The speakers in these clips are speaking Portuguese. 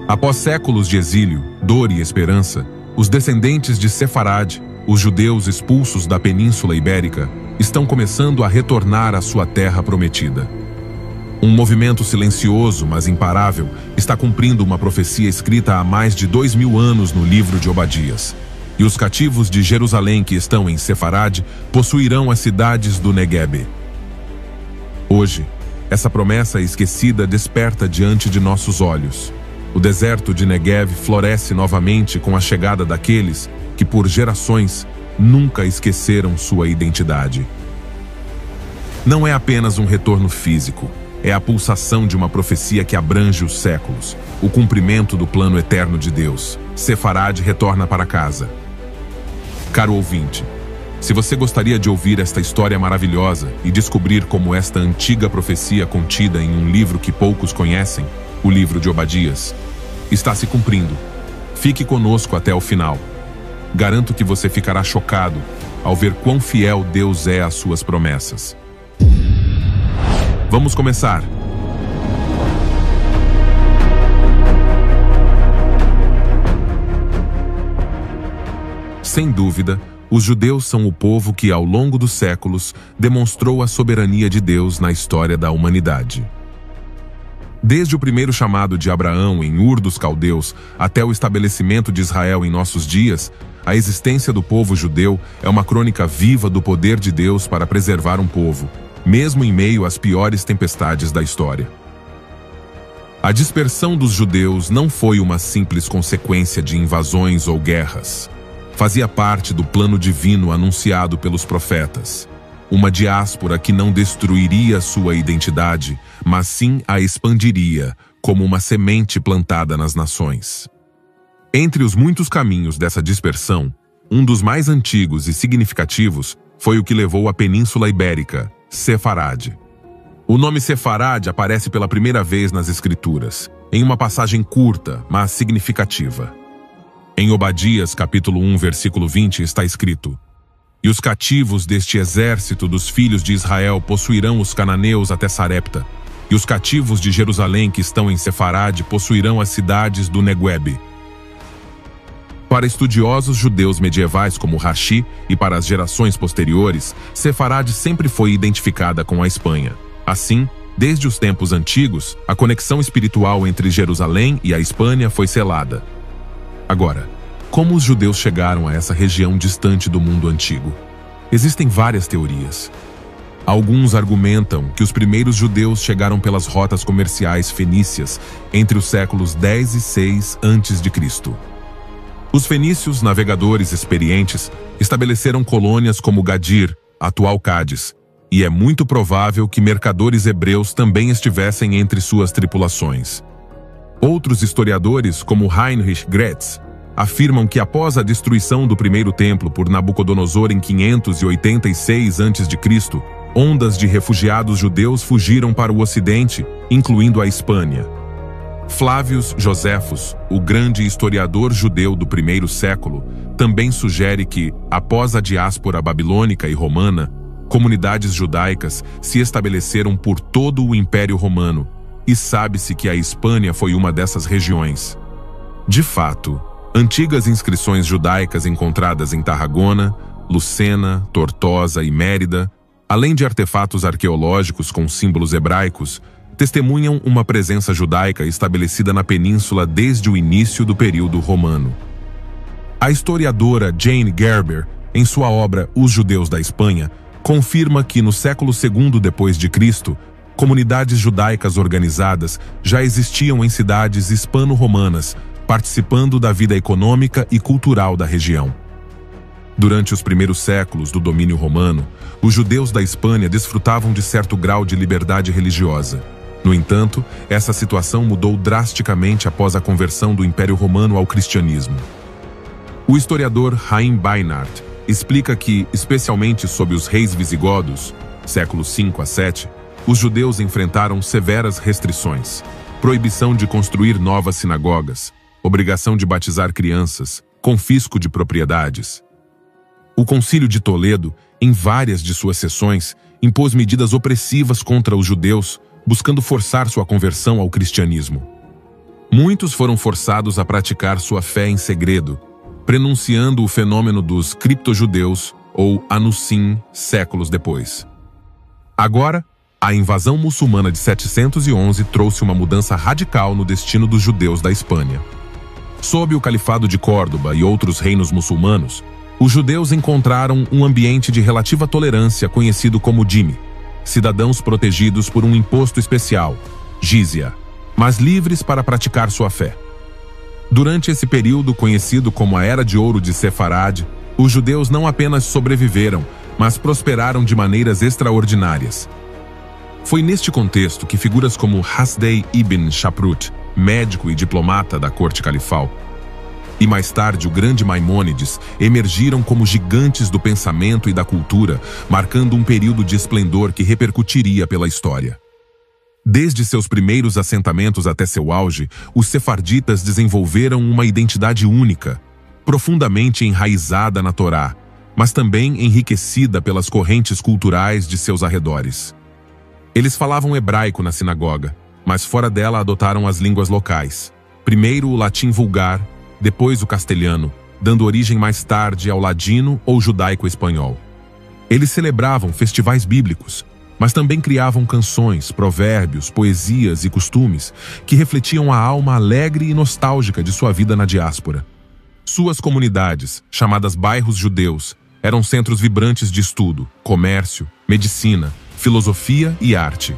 Após séculos de exílio, dor e esperança, os descendentes de Sefarad, os judeus expulsos da Península Ibérica, estão começando a retornar à sua terra prometida. Um movimento silencioso, mas imparável, está cumprindo uma profecia escrita há mais de 2000 anos no livro de Obadias. E os cativos de Jerusalém que estão em Sefarad possuirão as cidades do Negueb. Hoje, essa promessa esquecida desperta diante de nossos olhos. O deserto de Negueb floresce novamente com a chegada daqueles que, por gerações, nunca esqueceram sua identidade. Não é apenas um retorno físico, é a pulsação de uma profecia que abrange os séculos, o cumprimento do plano eterno de Deus. Sefarad retorna para casa. Caro ouvinte, se você gostaria de ouvir esta história maravilhosa e descobrir como esta antiga profecia contida em um livro que poucos conhecem, o livro de Obadias, está se cumprindo, fique conosco até o final. Garanto que você ficará chocado ao ver quão fiel Deus é às suas promessas. Vamos começar! Sem dúvida, os judeus são o povo que, ao longo dos séculos, demonstrou a soberania de Deus na história da humanidade. Desde o primeiro chamado de Abraão em Ur dos Caldeus até o estabelecimento de Israel em nossos dias, a existência do povo judeu é uma crônica viva do poder de Deus para preservar um povo, mesmo em meio às piores tempestades da história. A dispersão dos judeus não foi uma simples consequência de invasões ou guerras. Fazia parte do plano divino anunciado pelos profetas. Uma diáspora que não destruiria sua identidade, mas sim a expandiria, como uma semente plantada nas nações. Entre os muitos caminhos dessa dispersão, um dos mais antigos e significativos foi o que levou a Península Ibérica, Sefarad. O nome Sefarad aparece pela primeira vez nas Escrituras, em uma passagem curta, mas significativa. Em Obadias, capítulo 1, versículo 20, está escrito: "E os cativos deste exército dos filhos de Israel possuirão os cananeus até Sarepta, e os cativos de Jerusalém que estão em Sefarad possuirão as cidades do Negueb." Para estudiosos judeus medievais como Rashi e para as gerações posteriores, Sefarad sempre foi identificada com a Espanha. Assim, desde os tempos antigos, a conexão espiritual entre Jerusalém e a Espanha foi selada. Agora, como os judeus chegaram a essa região distante do mundo antigo? Existem várias teorias. Alguns argumentam que os primeiros judeus chegaram pelas rotas comerciais fenícias entre os séculos 10 e 6 a.C. Os fenícios, navegadores experientes, estabeleceram colônias como Gadir, atual Cádiz, e é muito provável que mercadores hebreus também estivessem entre suas tripulações. Outros historiadores, como Heinrich Graetz, afirmam que após a destruição do primeiro templo por Nabucodonosor em 586 a.C., ondas de refugiados judeus fugiram para o ocidente, incluindo a Espanha. Flávius Joséfos, o grande historiador judeu do primeiro século, também sugere que, após a diáspora babilônica e romana, comunidades judaicas se estabeleceram por todo o Império Romano, e sabe-se que a Espanha foi uma dessas regiões. De fato, antigas inscrições judaicas encontradas em Tarragona, Lucena, Tortosa e Mérida, além de artefatos arqueológicos com símbolos hebraicos, testemunham uma presença judaica estabelecida na península desde o início do período romano. A historiadora Jane Gerber, em sua obra Os Judeus da Espanha, confirma que no século II depois de Cristo, comunidades judaicas organizadas já existiam em cidades hispano-romanas, participando da vida econômica e cultural da região. Durante os primeiros séculos do domínio romano, os judeus da Espanha desfrutavam de certo grau de liberdade religiosa. No entanto, essa situação mudou drasticamente após a conversão do Império Romano ao cristianismo. O historiador Haim Beinart explica que, especialmente sob os reis visigodos, séculos 5 a 7, os judeus enfrentaram severas restrições: proibição de construir novas sinagogas, obrigação de batizar crianças, confisco de propriedades. O Concílio de Toledo, em várias de suas sessões, impôs medidas opressivas contra os judeus, buscando forçar sua conversão ao cristianismo. Muitos foram forçados a praticar sua fé em segredo, prenunciando o fenômeno dos criptojudeus ou Anussim séculos depois. Agora, a invasão muçulmana de 711 trouxe uma mudança radical no destino dos judeus da Espanha. Sob o Califado de Córdoba e outros reinos muçulmanos, os judeus encontraram um ambiente de relativa tolerância conhecido como dhimmi, cidadãos protegidos por um imposto especial, jizya, mas livres para praticar sua fé. Durante esse período conhecido como a Era de Ouro de Sefarad, os judeus não apenas sobreviveram, mas prosperaram de maneiras extraordinárias. Foi neste contexto que figuras como Hasdai ibn Shaprut, médico e diplomata da corte califal, e mais tarde o grande Maimônides, emergiram como gigantes do pensamento e da cultura, marcando um período de esplendor que repercutiria pela história. Desde seus primeiros assentamentos até seu auge, os sefarditas desenvolveram uma identidade única, profundamente enraizada na Torá, mas também enriquecida pelas correntes culturais de seus arredores. Eles falavam hebraico na sinagoga, mas fora dela adotaram as línguas locais. Primeiro o latim vulgar, depois o castelhano, dando origem mais tarde ao ladino ou judaico-espanhol. Eles celebravam festivais bíblicos, mas também criavam canções, provérbios, poesias e costumes que refletiam a alma alegre e nostálgica de sua vida na diáspora. Suas comunidades, chamadas bairros judeus, eram centros vibrantes de estudo, comércio, medicina, filosofia e arte.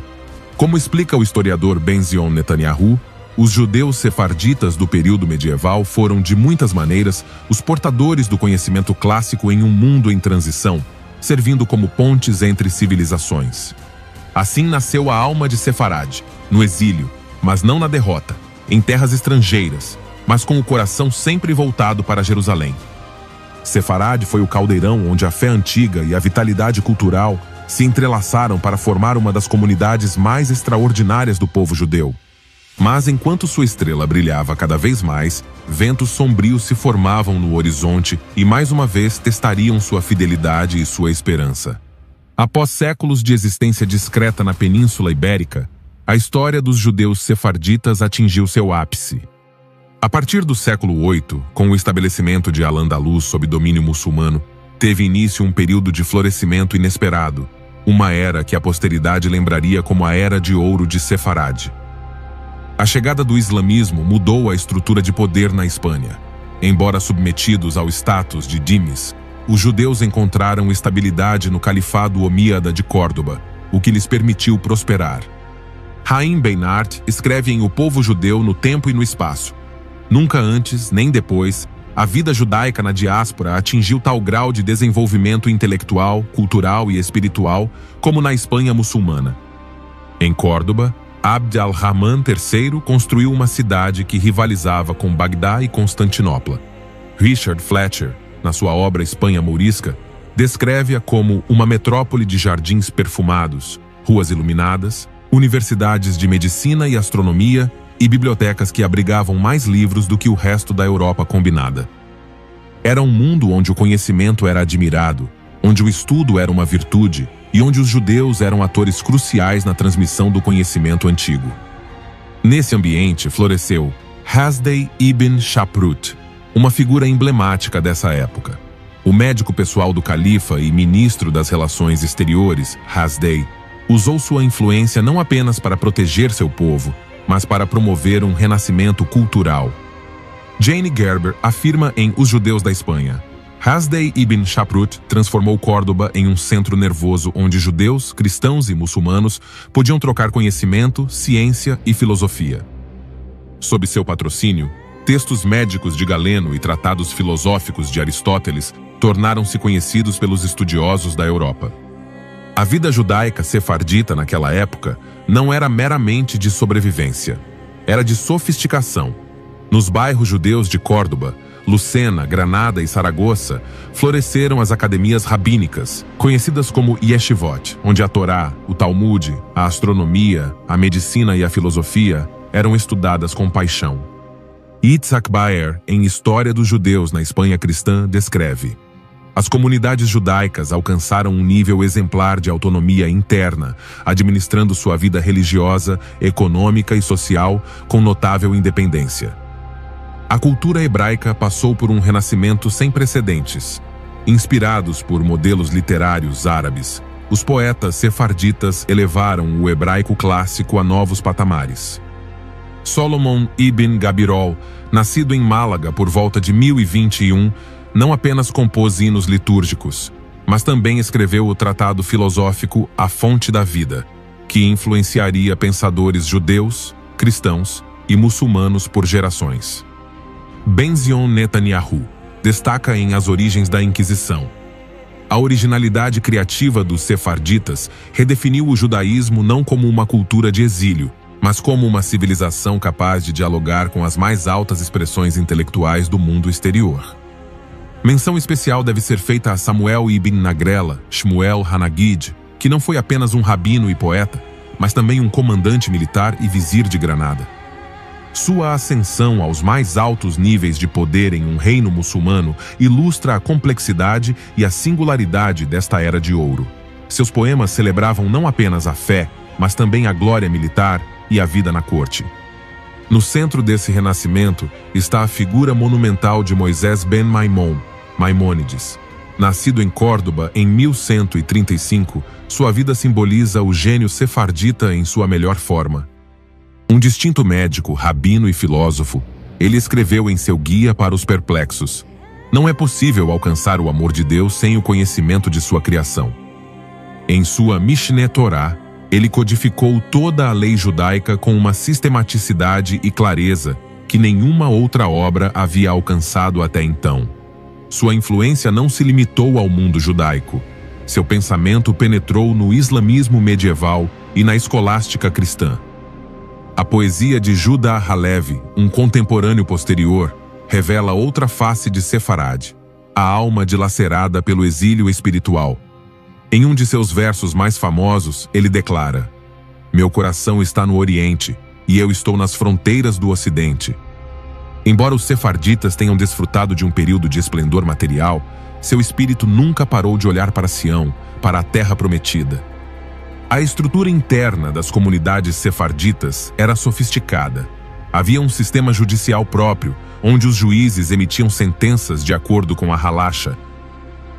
Como explica o historiador Ben-Zion Netanyahu, os judeus sefarditas do período medieval foram, de muitas maneiras, os portadores do conhecimento clássico em um mundo em transição, servindo como pontes entre civilizações. Assim nasceu a alma de Sefarad, no exílio, mas não na derrota, em terras estrangeiras, mas com o coração sempre voltado para Jerusalém. Sefarad foi o caldeirão onde a fé antiga e a vitalidade cultural se entrelaçaram para formar uma das comunidades mais extraordinárias do povo judeu. Mas enquanto sua estrela brilhava cada vez mais, ventos sombrios se formavam no horizonte e mais uma vez testariam sua fidelidade e sua esperança. Após séculos de existência discreta na Península Ibérica, a história dos judeus sefarditas atingiu seu ápice. A partir do século VIII, com o estabelecimento de Al-Andalus sob domínio muçulmano, teve início um período de florescimento inesperado, uma era que a posteridade lembraria como a Era de Ouro de Sefarad. A chegada do islamismo mudou a estrutura de poder na Espanha. Embora submetidos ao status de dhimmis, os judeus encontraram estabilidade no califado omíada de Córdoba, o que lhes permitiu prosperar. Haim Beinart escreve em O Povo Judeu no Tempo e no Espaço: nunca antes, nem depois, a vida judaica na diáspora atingiu tal grau de desenvolvimento intelectual, cultural e espiritual como na Espanha muçulmana. Em Córdoba, Abd al-Rahman III construiu uma cidade que rivalizava com Bagdá e Constantinopla. Richard Fletcher, na sua obra Espanha Mourisca, descreve-a como uma metrópole de jardins perfumados, ruas iluminadas, universidades de medicina e astronomia e bibliotecas que abrigavam mais livros do que o resto da Europa combinada. Era um mundo onde o conhecimento era admirado, onde o estudo era uma virtude e onde os judeus eram atores cruciais na transmissão do conhecimento antigo. Nesse ambiente floresceu Hasdai ibn Shaprut, uma figura emblemática dessa época. O médico pessoal do califa e ministro das relações exteriores, Hasdai, usou sua influência não apenas para proteger seu povo, mas para promover um renascimento cultural. Jane Gerber afirma em Os Judeus da Espanha: Hasdai ibn Shaprut transformou Córdoba em um centro nervoso onde judeus, cristãos e muçulmanos podiam trocar conhecimento, ciência e filosofia. Sob seu patrocínio, textos médicos de Galeno e tratados filosóficos de Aristóteles tornaram-se conhecidos pelos estudiosos da Europa. A vida judaica sefardita naquela época não era meramente de sobrevivência, era de sofisticação. Nos bairros judeus de Córdoba, Lucena, Granada e Saragoça, floresceram as academias rabínicas, conhecidas como yeshivot, onde a Torá, o Talmud, a astronomia, a medicina e a filosofia eram estudadas com paixão. Yitzhak Baer, em História dos Judeus na Espanha Cristã, descreve: As comunidades judaicas alcançaram um nível exemplar de autonomia interna, administrando sua vida religiosa, econômica e social com notável independência. A cultura hebraica passou por um renascimento sem precedentes. Inspirados por modelos literários árabes, os poetas sefarditas elevaram o hebraico clássico a novos patamares. Solomon ibn Gabirol, nascido em Málaga por volta de 1021, não apenas compôs hinos litúrgicos, mas também escreveu o tratado filosófico A Fonte da Vida, que influenciaria pensadores judeus, cristãos e muçulmanos por gerações. Benzion Netanyahu destaca em As Origens da Inquisição. A originalidade criativa dos sefarditas redefiniu o judaísmo não como uma cultura de exílio, mas como uma civilização capaz de dialogar com as mais altas expressões intelectuais do mundo exterior. Menção especial deve ser feita a Samuel ibn Nagrela, Shmuel Hanagid, que não foi apenas um rabino e poeta, mas também um comandante militar e vizir de Granada. Sua ascensão aos mais altos níveis de poder em um reino muçulmano ilustra a complexidade e a singularidade desta era de ouro. Seus poemas celebravam não apenas a fé, mas também a glória militar e a vida na corte. No centro desse renascimento está a figura monumental de Moisés ben Maimon, Maimônides. Nascido em Córdoba em 1135, sua vida simboliza o gênio sefardita em sua melhor forma. Um distinto médico, rabino e filósofo, ele escreveu em seu Guia para os Perplexos: não é possível alcançar o amor de Deus sem o conhecimento de sua criação. Em sua Mishneh Torah, ele codificou toda a lei judaica com uma sistematicidade e clareza que nenhuma outra obra havia alcançado até então. Sua influência não se limitou ao mundo judaico. Seu pensamento penetrou no islamismo medieval e na escolástica cristã. A poesia de Judah Halevi, um contemporâneo posterior, revela outra face de Sefarad, a alma dilacerada pelo exílio espiritual. Em um de seus versos mais famosos, ele declara: "Meu coração está no Oriente, e eu estou nas fronteiras do Ocidente." Embora os sefarditas tenham desfrutado de um período de esplendor material, seu espírito nunca parou de olhar para Sião, para a terra prometida. A estrutura interna das comunidades sefarditas era sofisticada. Havia um sistema judicial próprio, onde os juízes emitiam sentenças de acordo com a halacha,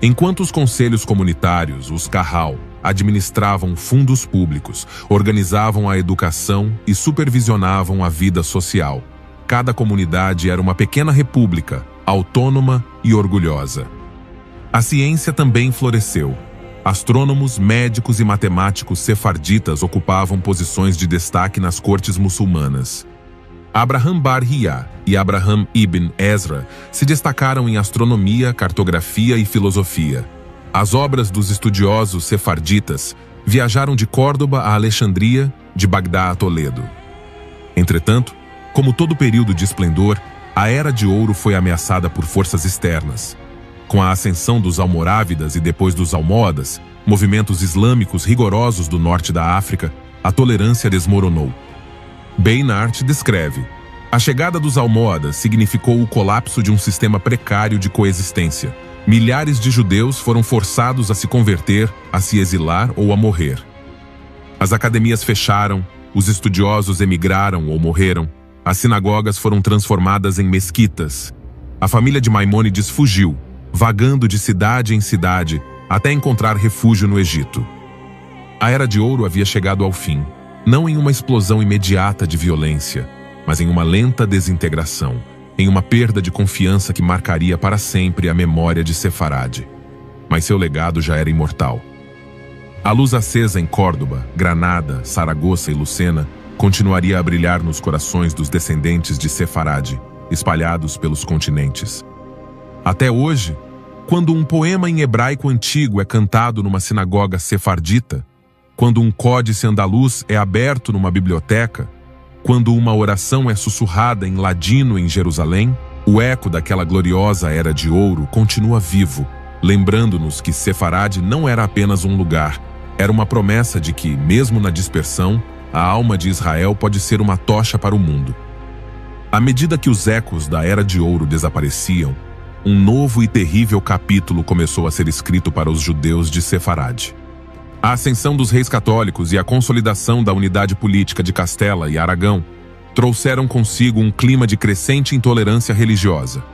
enquanto os conselhos comunitários, os kahal, administravam fundos públicos, organizavam a educação e supervisionavam a vida social. Cada comunidade era uma pequena república, autônoma e orgulhosa. A ciência também floresceu. Astrônomos, médicos e matemáticos sefarditas ocupavam posições de destaque nas cortes muçulmanas. Abraham Bar-Hiyá e Abraham ibn Ezra se destacaram em astronomia, cartografia e filosofia. As obras dos estudiosos sefarditas viajaram de Córdoba a Alexandria, de Bagdá a Toledo. Entretanto, como todo período de esplendor, a Era de Ouro foi ameaçada por forças externas. Com a ascensão dos almorávidas e depois dos almohadas, movimentos islâmicos rigorosos do norte da África, a tolerância desmoronou. Beinart descreve: a chegada dos almohadas significou o colapso de um sistema precário de coexistência. Milhares de judeus foram forçados a se converter, a se exilar ou a morrer. As academias fecharam, os estudiosos emigraram ou morreram, as sinagogas foram transformadas em mesquitas. A família de Maimônides fugiu, vagando de cidade em cidade, até encontrar refúgio no Egito. A Era de Ouro havia chegado ao fim, não em uma explosão imediata de violência, mas em uma lenta desintegração, em uma perda de confiança que marcaria para sempre a memória de Sefarad. Mas seu legado já era imortal. A luz acesa em Córdoba, Granada, Saragoça e Lucena continuaria a brilhar nos corações dos descendentes de Sefarad, espalhados pelos continentes. Até hoje, quando um poema em hebraico antigo é cantado numa sinagoga sefardita, quando um códice andaluz é aberto numa biblioteca, quando uma oração é sussurrada em ladino em Jerusalém, o eco daquela gloriosa Era de Ouro continua vivo, lembrando-nos que Sefarad não era apenas um lugar, era uma promessa de que, mesmo na dispersão, a alma de Israel pode ser uma tocha para o mundo. À medida que os ecos da Era de Ouro desapareciam, um novo e terrível capítulo começou a ser escrito para os judeus de Sefarad. A ascensão dos reis católicos e a consolidação da unidade política de Castela e Aragão trouxeram consigo um clima de crescente intolerância religiosa.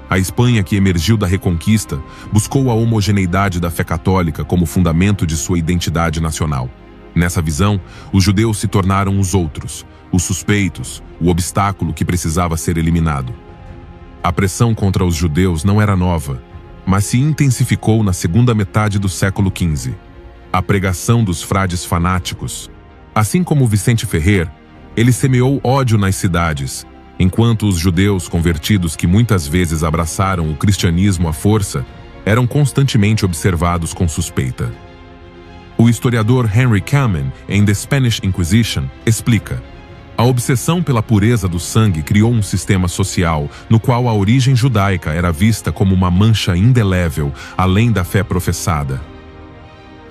A Espanha, que emergiu da Reconquista, buscou a homogeneidade da fé católica como fundamento de sua identidade nacional. Nessa visão, os judeus se tornaram os outros, os suspeitos, o obstáculo que precisava ser eliminado. A pressão contra os judeus não era nova, mas se intensificou na segunda metade do século XV. A pregação dos frades fanáticos. Assim como Vicente Ferrer, ele semeou ódio nas cidades, enquanto os judeus convertidos que muitas vezes abraçaram o cristianismo à força eram constantemente observados com suspeita. O historiador Henry Kamen, em The Spanish Inquisition, explica: a obsessão pela pureza do sangue criou um sistema social no qual a origem judaica era vista como uma mancha indelével além da fé professada.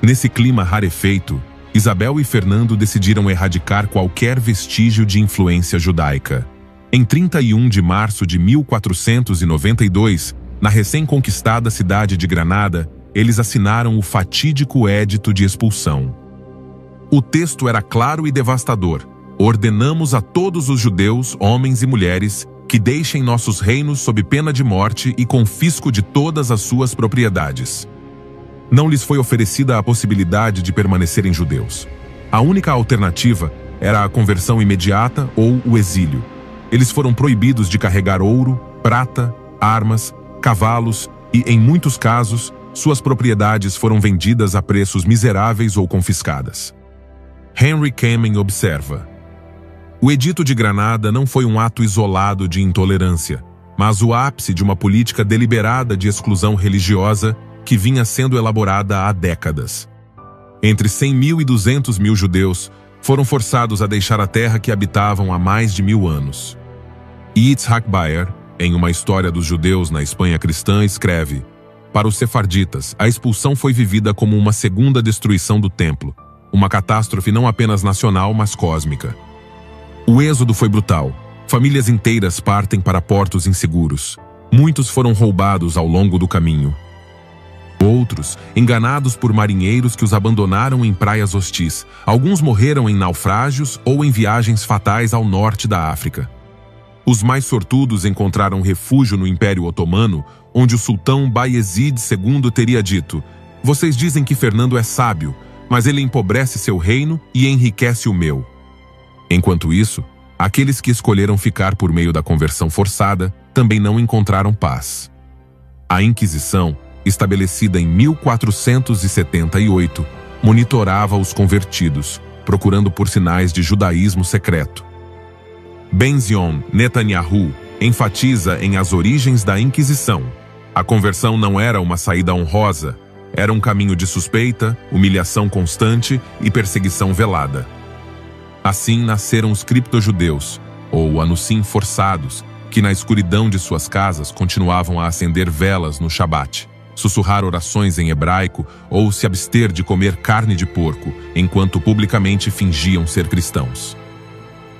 Nesse clima rarefeito, Isabel e Fernando decidiram erradicar qualquer vestígio de influência judaica. Em 31 de março de 1492, na recém-conquistada cidade de Granada, eles assinaram o fatídico Édito de Expulsão. O texto era claro e devastador. Ordenamos a todos os judeus, homens e mulheres, que deixem nossos reinos sob pena de morte e confisco de todas as suas propriedades. Não lhes foi oferecida a possibilidade de permanecerem judeus. A única alternativa era a conversão imediata ou o exílio. Eles foram proibidos de carregar ouro, prata, armas, cavalos e, em muitos casos, suas propriedades foram vendidas a preços miseráveis ou confiscadas. Henry Kamen observa: o Edito de Granada não foi um ato isolado de intolerância, mas o ápice de uma política deliberada de exclusão religiosa que vinha sendo elaborada há décadas. Entre 100 mil e 200 mil judeus foram forçados a deixar a terra que habitavam há mais de 1000 anos. Yitzhak Baer, em Uma História dos Judeus na Espanha Cristã, escreve: para os sefarditas, a expulsão foi vivida como uma segunda destruição do templo, uma catástrofe não apenas nacional, mas cósmica. O êxodo foi brutal. Famílias inteiras partem para portos inseguros. Muitos foram roubados ao longo do caminho. Outros, enganados por marinheiros que os abandonaram em praias hostis. Alguns morreram em naufrágios ou em viagens fatais ao norte da África. Os mais sortudos encontraram refúgio no Império Otomano, onde o sultão Bayezid II teria dito: vocês dizem que Fernando é sábio, mas ele empobrece seu reino e enriquece o meu. Enquanto isso, aqueles que escolheram ficar por meio da conversão forçada também não encontraram paz. A Inquisição, estabelecida em 1478, monitorava os convertidos, procurando por sinais de judaísmo secreto. Benzion Netanyahu enfatiza em As Origens da Inquisição: a conversão não era uma saída honrosa, era um caminho de suspeita, humilhação constante e perseguição velada. Assim nasceram os criptojudeus, ou anusim forçados, que na escuridão de suas casas continuavam a acender velas no Shabat, sussurrar orações em hebraico ou se abster de comer carne de porco, enquanto publicamente fingiam ser cristãos.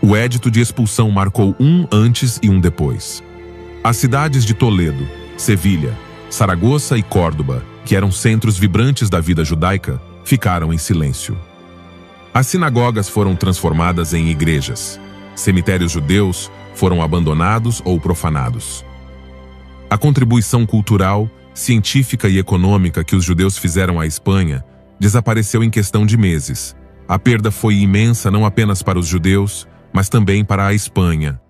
O Édito de Expulsão marcou um antes e um depois. As cidades de Toledo, Sevilha, Saragoça e Córdoba, que eram centros vibrantes da vida judaica, ficaram em silêncio. As sinagogas foram transformadas em igrejas. Cemitérios judeus foram abandonados ou profanados. A contribuição cultural, científica e econômica que os judeus fizeram à Espanha desapareceu em questão de meses. A perda foi imensa não apenas para os judeus, mas também para a Espanha.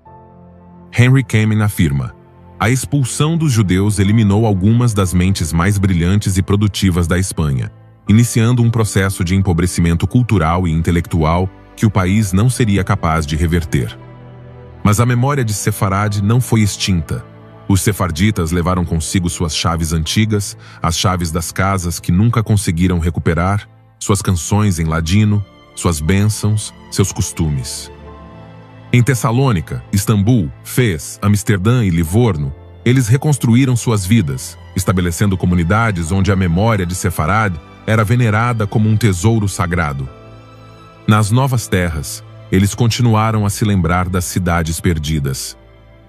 Henry Kamen afirma: a expulsão dos judeus eliminou algumas das mentes mais brilhantes e produtivas da Espanha, iniciando um processo de empobrecimento cultural e intelectual que o país não seria capaz de reverter. Mas a memória de Sefarad não foi extinta. Os sefarditas levaram consigo suas chaves antigas, as chaves das casas que nunca conseguiram recuperar, suas canções em ladino, suas bênçãos, seus costumes. Em Tessalônica, Istambul, Fez, Amsterdã e Livorno, eles reconstruíram suas vidas, estabelecendo comunidades onde a memória de Sefarad era venerada como um tesouro sagrado. Nas novas terras, eles continuaram a se lembrar das cidades perdidas.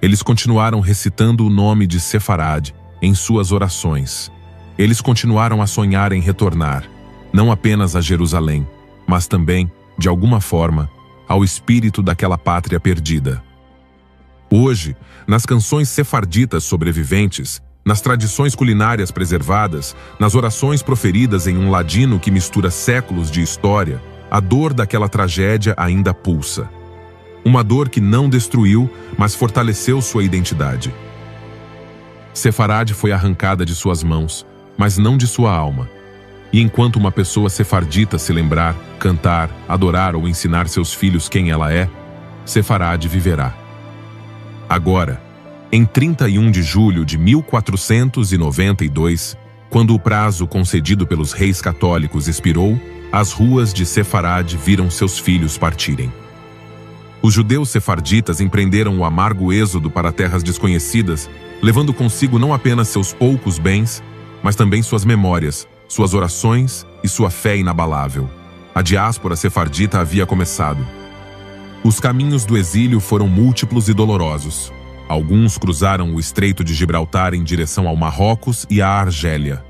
Eles continuaram recitando o nome de Sefarad em suas orações. Eles continuaram a sonhar em retornar, não apenas a Jerusalém, mas também, de alguma forma, ao espírito daquela pátria perdida. Hoje, nas canções sefarditas sobreviventes, nas tradições culinárias preservadas, nas orações proferidas em um ladino que mistura séculos de história, a dor daquela tragédia ainda pulsa. Uma dor que não destruiu, mas fortaleceu sua identidade. Sefarade foi arrancada de suas mãos, mas não de sua alma. E enquanto uma pessoa sefardita se lembrar, cantar, adorar ou ensinar seus filhos quem ela é, Sefarade viverá. Agora, em 31 de julho de 1492, quando o prazo concedido pelos reis católicos expirou, as ruas de Sefarade viram seus filhos partirem. Os judeus sefarditas empreenderam o amargo êxodo para terras desconhecidas, levando consigo não apenas seus poucos bens, mas também suas memórias, suas orações e sua fé inabalável. A diáspora sefardita havia começado. Os caminhos do exílio foram múltiplos e dolorosos. Alguns cruzaram o Estreito de Gibraltar em direção ao Marrocos e à Argélia.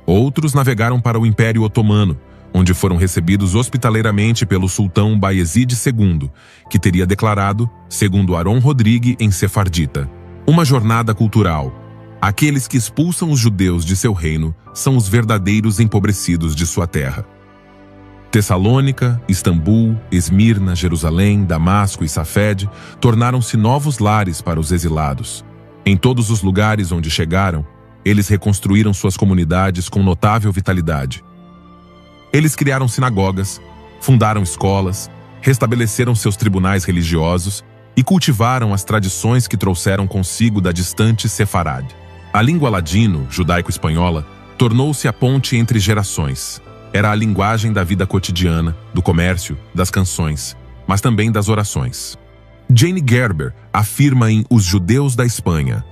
Outros navegaram para o Império Otomano, onde foram recebidos hospitaleiramente pelo sultão Bayezid II, que teria declarado, segundo Aron Rodrigue em sefardita, uma jornada cultural. Aqueles que expulsam os judeus de seu reino são os verdadeiros empobrecidos de sua terra. Tessalônica, Istambul, Esmirna, Jerusalém, Damasco e Safed tornaram-se novos lares para os exilados. Em todos os lugares onde chegaram, eles reconstruíram suas comunidades com notável vitalidade. Eles criaram sinagogas, fundaram escolas, restabeleceram seus tribunais religiosos e cultivaram as tradições que trouxeram consigo da distante Sefarade. A língua ladino, judaico-espanhola, tornou-se a ponte entre gerações. Era a linguagem da vida cotidiana, do comércio, das canções, mas também das orações. Jane Gerber afirma em Os Judeus da Espanha: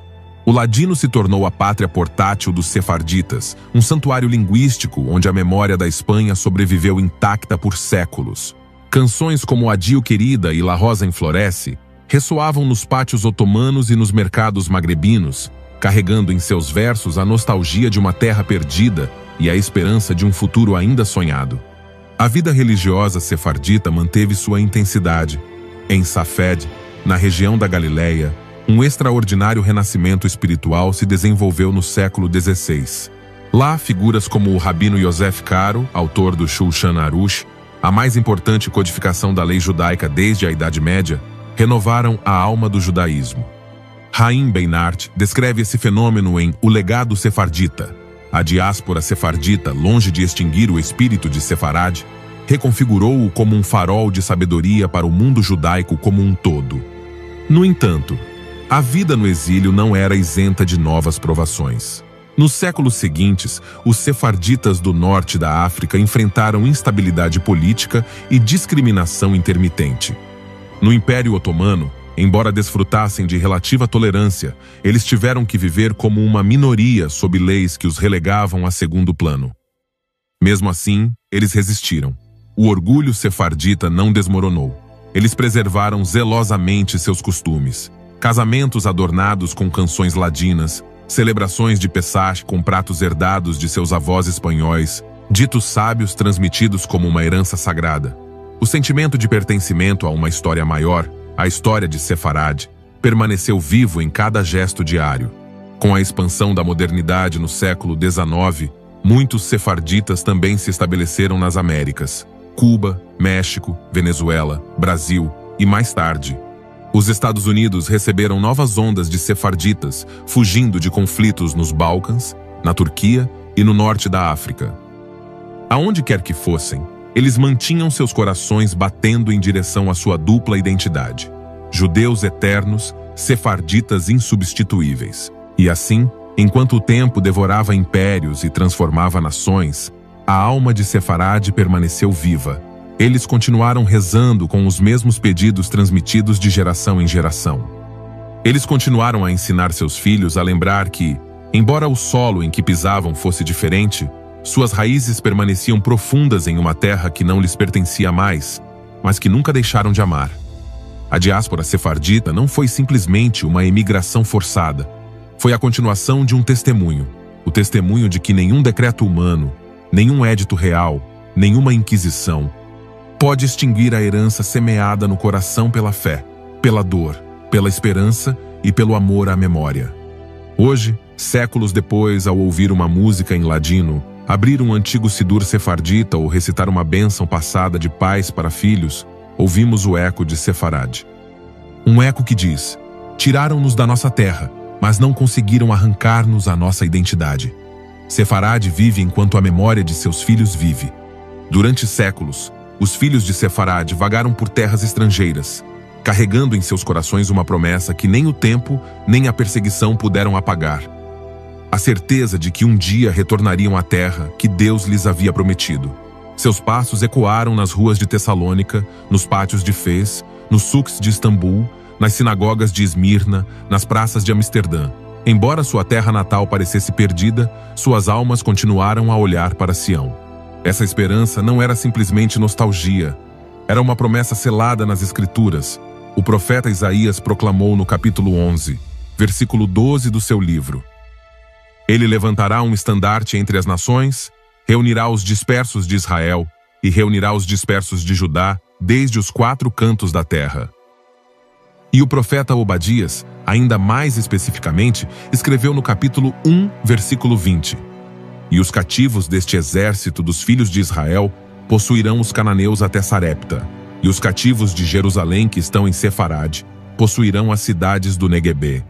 o ladino se tornou a pátria portátil dos sefarditas, um santuário linguístico onde a memória da Espanha sobreviveu intacta por séculos. Canções como Adio Querida e La Rosa Enfloresce ressoavam nos pátios otomanos e nos mercados magrebinos, carregando em seus versos a nostalgia de uma terra perdida e a esperança de um futuro ainda sonhado. A vida religiosa sefardita manteve sua intensidade. Em Safed, na região da Galileia, um extraordinário renascimento espiritual se desenvolveu no século XVI. Lá, figuras como o rabino Yosef Karo, autor do Shulchan Aruch, a mais importante codificação da lei judaica desde a Idade Média, renovaram a alma do judaísmo. Haim Beinart descreve esse fenômeno em O Legado Sefardita. A diáspora sefardita, longe de extinguir o espírito de Sefarade, reconfigurou-o como um farol de sabedoria para o mundo judaico como um todo. No entanto, a vida no exílio não era isenta de novas provações. Nos séculos seguintes, os sefarditas do norte da África enfrentaram instabilidade política e discriminação intermitente. No Império Otomano, embora desfrutassem de relativa tolerância, eles tiveram que viver como uma minoria sob leis que os relegavam a segundo plano. Mesmo assim, eles resistiram. O orgulho sefardita não desmoronou. Eles preservaram zelosamente seus costumes. Casamentos adornados com canções ladinas, celebrações de Pessach com pratos herdados de seus avós espanhóis, ditos sábios transmitidos como uma herança sagrada. O sentimento de pertencimento a uma história maior, a história de Sefarade, permaneceu vivo em cada gesto diário. Com a expansão da modernidade no século XIX, muitos sefarditas também se estabeleceram nas Américas: Cuba, México, Venezuela, Brasil e, mais tarde, os Estados Unidos receberam novas ondas de sefarditas, fugindo de conflitos nos Balcãs, na Turquia e no norte da África. Aonde quer que fossem, eles mantinham seus corações batendo em direção à sua dupla identidade: judeus eternos, sefarditas insubstituíveis. E assim, enquanto o tempo devorava impérios e transformava nações, a alma de Sefarade permaneceu viva. Eles continuaram rezando com os mesmos pedidos transmitidos de geração em geração. Eles continuaram a ensinar seus filhos a lembrar que, embora o solo em que pisavam fosse diferente, suas raízes permaneciam profundas em uma terra que não lhes pertencia mais, mas que nunca deixaram de amar. A diáspora sefardita não foi simplesmente uma emigração forçada. Foi a continuação de um testemunho, o testemunho de que nenhum decreto humano, nenhum édito real, nenhuma inquisição pode extinguir a herança semeada no coração pela fé, pela dor, pela esperança e pelo amor à memória. Hoje, séculos depois, ao ouvir uma música em ladino, abrir um antigo sidur sefardita ou recitar uma bênção passada de pais para filhos, ouvimos o eco de Sefarad. Um eco que diz: tiraram-nos da nossa terra, mas não conseguiram arrancar-nos a nossa identidade. Sefarad vive enquanto a memória de seus filhos vive. Durante séculos, os filhos de Sefarad vagaram por terras estrangeiras, carregando em seus corações uma promessa que nem o tempo, nem a perseguição puderam apagar. A certeza de que um dia retornariam à terra que Deus lhes havia prometido. Seus passos ecoaram nas ruas de Tessalônica, nos pátios de Fez, nos souks de Istambul, nas sinagogas de Esmirna, nas praças de Amsterdã. Embora sua terra natal parecesse perdida, suas almas continuaram a olhar para Sião. Essa esperança não era simplesmente nostalgia, era uma promessa selada nas Escrituras. O profeta Isaías proclamou no capítulo 11, versículo 12 do seu livro: Ele levantará um estandarte entre as nações, reunirá os dispersos de Israel e reunirá os dispersos de Judá desde os 4 cantos da terra. E o profeta Obadias, ainda mais especificamente, escreveu no capítulo 1, versículo 20: E os cativos deste exército dos filhos de Israel possuirão os cananeus até Sarepta, e os cativos de Jerusalém que estão em Sefarad possuirão as cidades do Neguebê.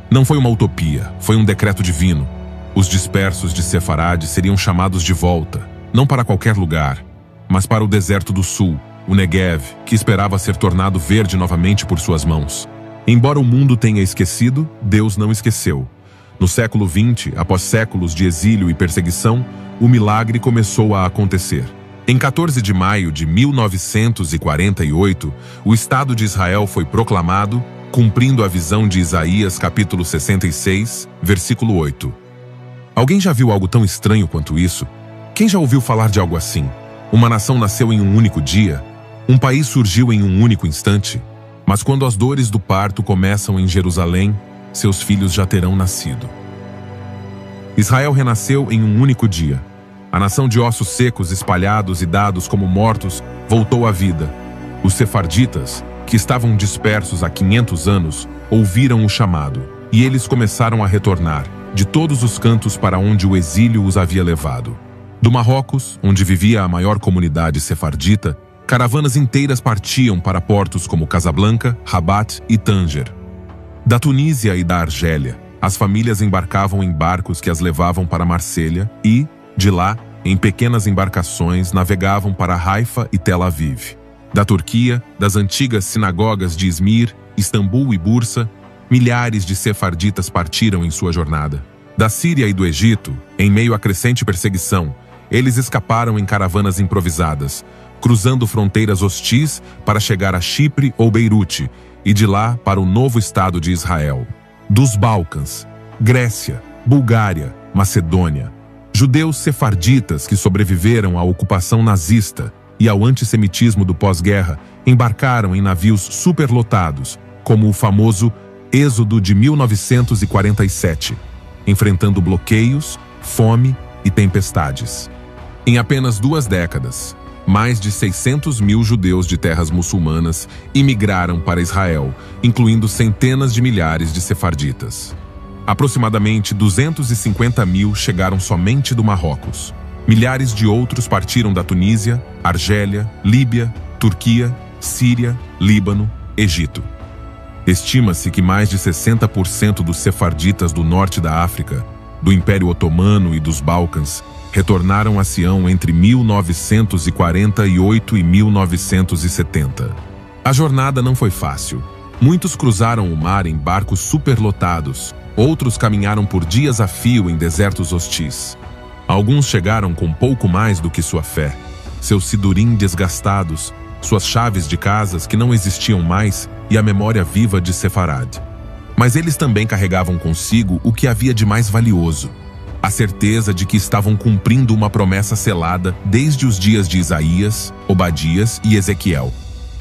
Não foi uma utopia, foi um decreto divino. Os dispersos de Sefarad seriam chamados de volta, não para qualquer lugar, mas para o deserto do sul, o Negev, que esperava ser tornado verde novamente por suas mãos. Embora o mundo tenha esquecido, Deus não esqueceu. No século XX, após séculos de exílio e perseguição, o milagre começou a acontecer. Em 14 de maio de 1948, o Estado de Israel foi proclamado, cumprindo a visão de Isaías capítulo 66, versículo 8. Alguém já viu algo tão estranho quanto isso? Quem já ouviu falar de algo assim? Uma nação nasceu em um único dia? Um país surgiu em um único instante? Mas quando as dores do parto começam em Jerusalém, seus filhos já terão nascido. Israel renasceu em um único dia. A nação de ossos secos espalhados e dados como mortos voltou à vida. Os sefarditas, que estavam dispersos há 500 anos, ouviram o chamado, e eles começaram a retornar, de todos os cantos para onde o exílio os havia levado. Do Marrocos, onde vivia a maior comunidade sefardita, caravanas inteiras partiam para portos como Casablanca, Rabat e Tanger. Da Tunísia e da Argélia, as famílias embarcavam em barcos que as levavam para Marselha e, de lá, em pequenas embarcações, navegavam para Haifa e Tel Aviv. Da Turquia, das antigas sinagogas de Izmir, Istambul e Bursa, milhares de sefarditas partiram em sua jornada. Da Síria e do Egito, em meio à crescente perseguição, eles escaparam em caravanas improvisadas, cruzando fronteiras hostis para chegar a Chipre ou Beirute, e de lá para o novo Estado de Israel. Dos Balcãs, Grécia, Bulgária, Macedônia, judeus sefarditas que sobreviveram à ocupação nazista e ao antissemitismo do pós-guerra embarcaram em navios superlotados, como o famoso Êxodo de 1947, enfrentando bloqueios, fome e tempestades. Em apenas 2 décadas, mais de 600 mil judeus de terras muçulmanas imigraram para Israel, incluindo centenas de milhares de sefarditas. Aproximadamente 250 mil chegaram somente do Marrocos. Milhares de outros partiram da Tunísia, Argélia, Líbia, Turquia, Síria, Líbano, Egito. Estima-se que mais de 60% dos sefarditas do norte da África, do Império Otomano e dos Balcãs retornaram a Sião entre 1948 e 1970. A jornada não foi fácil. Muitos cruzaram o mar em barcos superlotados, outros caminharam por dias a fio em desertos hostis. Alguns chegaram com pouco mais do que sua fé, seus sidurim desgastados, suas chaves de casas que não existiam mais e a memória viva de Sefarad. Mas eles também carregavam consigo o que havia de mais valioso: a certeza de que estavam cumprindo uma promessa selada desde os dias de Isaías, Obadias e Ezequiel.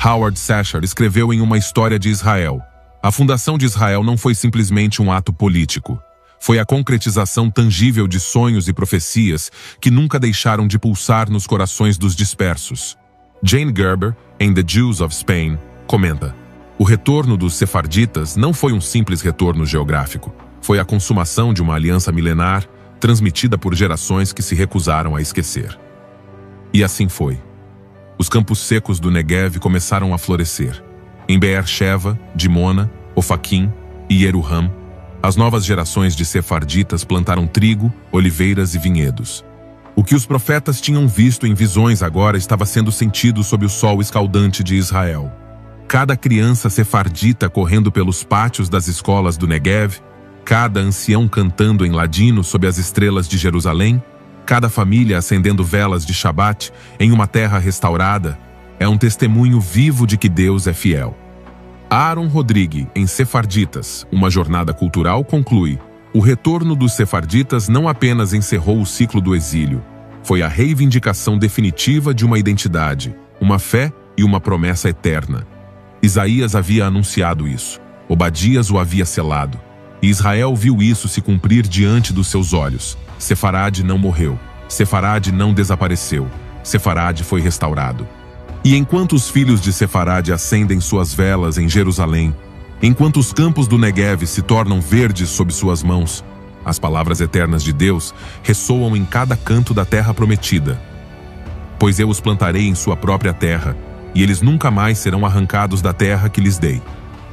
Howard Sachar escreveu em Uma História de Israel: A fundação de Israel não foi simplesmente um ato político. Foi a concretização tangível de sonhos e profecias que nunca deixaram de pulsar nos corações dos dispersos. Jane Gerber, em The Jews of Spain, comenta: o retorno dos sefarditas não foi um simples retorno geográfico. Foi a consumação de uma aliança milenar, transmitida por gerações que se recusaram a esquecer. E assim foi. Os campos secos do Negev começaram a florescer. Em Beer-Sheva, Dimona, Ofaquim e Yeruham, as novas gerações de sefarditas plantaram trigo, oliveiras e vinhedos. O que os profetas tinham visto em visões agora estava sendo sentido sob o sol escaldante de Israel. Cada criança sefardita correndo pelos pátios das escolas do Negev, cada ancião cantando em ladino sob as estrelas de Jerusalém, cada família acendendo velas de Shabat em uma terra restaurada, é um testemunho vivo de que Deus é fiel. Aaron Rodrigue, em Sefarditas, uma jornada cultural, conclui: o retorno dos sefarditas não apenas encerrou o ciclo do exílio, foi a reivindicação definitiva de uma identidade, uma fé e uma promessa eterna. Isaías havia anunciado isso, Obadias o havia selado, e Israel viu isso se cumprir diante dos seus olhos. Sefarad não morreu, Sefarad não desapareceu, Sefarad foi restaurado. E enquanto os filhos de Sefarad acendem suas velas em Jerusalém, enquanto os campos do Negev se tornam verdes sob suas mãos, as palavras eternas de Deus ressoam em cada canto da terra prometida. Pois eu os plantarei em sua própria terra, e eles nunca mais serão arrancados da terra que lhes dei.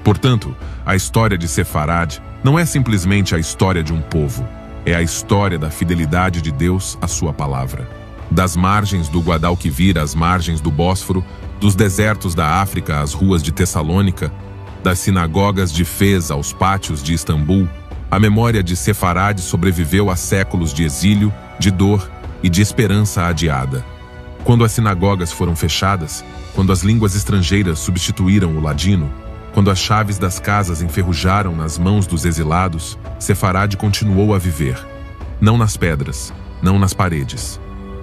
Portanto, a história de Sefarad não é simplesmente a história de um povo, é a história da fidelidade de Deus à sua palavra. Das margens do Guadalquivir às margens do Bósforo, dos desertos da África às ruas de Tessalônica, das sinagogas de Fez aos pátios de Istambul, a memória de Sefarad sobreviveu a séculos de exílio, de dor e de esperança adiada. Quando as sinagogas foram fechadas, quando as línguas estrangeiras substituíram o ladino, quando as chaves das casas enferrujaram nas mãos dos exilados, Sefarad continuou a viver. Não nas pedras, não nas paredes,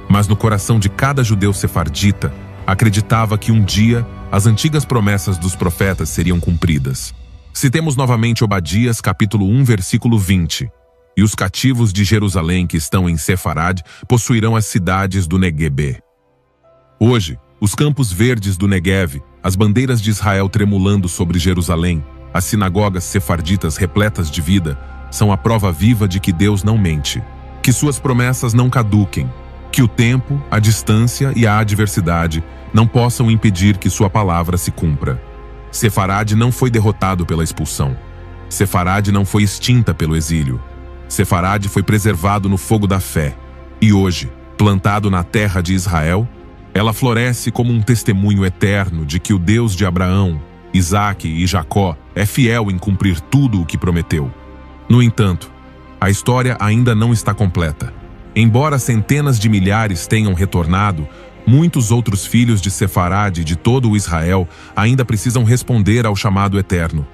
mas no coração de cada judeu sefardita, acreditava que um dia as antigas promessas dos profetas seriam cumpridas. Citemos novamente Obadias, capítulo 1, versículo 20. E os cativos de Jerusalém que estão em Sefarad possuirão as cidades do Neguebe. Hoje, os campos verdes do Negev, as bandeiras de Israel tremulando sobre Jerusalém, as sinagogas sefarditas repletas de vida, são a prova viva de que Deus não mente, que suas promessas não caduquem, que o tempo, a distância e a adversidade não possam impedir que sua palavra se cumpra. Sefarad não foi derrotado pela expulsão. Sefarad não foi extinta pelo exílio. Sefarad foi preservado no fogo da fé. E hoje, plantado na terra de Israel, ela floresce como um testemunho eterno de que o Deus de Abraão, Isaque e Jacó é fiel em cumprir tudo o que prometeu. No entanto, a história ainda não está completa. Embora centenas de milhares tenham retornado, muitos outros filhos de Sefarad e de todo o Israel ainda precisam responder ao chamado eterno.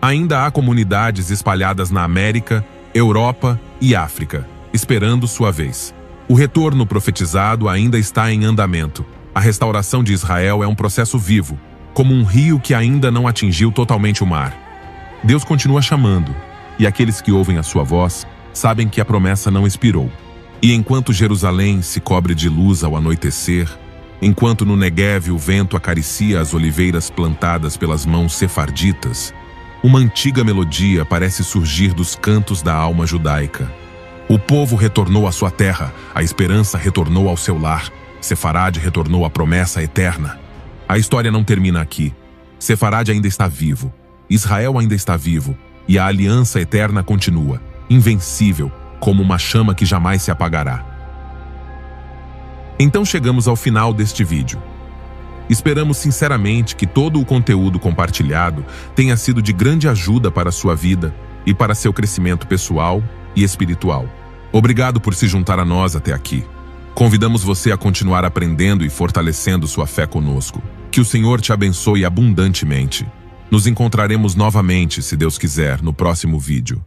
Ainda há comunidades espalhadas na América, Europa e África, esperando sua vez. O retorno profetizado ainda está em andamento. A restauração de Israel é um processo vivo, como um rio que ainda não atingiu totalmente o mar. Deus continua chamando, e aqueles que ouvem a sua voz sabem que a promessa não expirou. E enquanto Jerusalém se cobre de luz ao anoitecer, enquanto no Negev o vento acaricia as oliveiras plantadas pelas mãos sefarditas, uma antiga melodia parece surgir dos cantos da alma judaica. O povo retornou à sua terra, a esperança retornou ao seu lar, Sefarad retornou à promessa eterna. A história não termina aqui. Sefarad ainda está vivo, Israel ainda está vivo, e a aliança eterna continua, invencível, como uma chama que jamais se apagará. Então chegamos ao final deste vídeo. Esperamos sinceramente que todo o conteúdo compartilhado tenha sido de grande ajuda para a sua vida e para seu crescimento pessoal e espiritual. Obrigado por se juntar a nós até aqui. Convidamos você a continuar aprendendo e fortalecendo sua fé conosco. Que o Senhor te abençoe abundantemente. Nos encontraremos novamente, se Deus quiser, no próximo vídeo.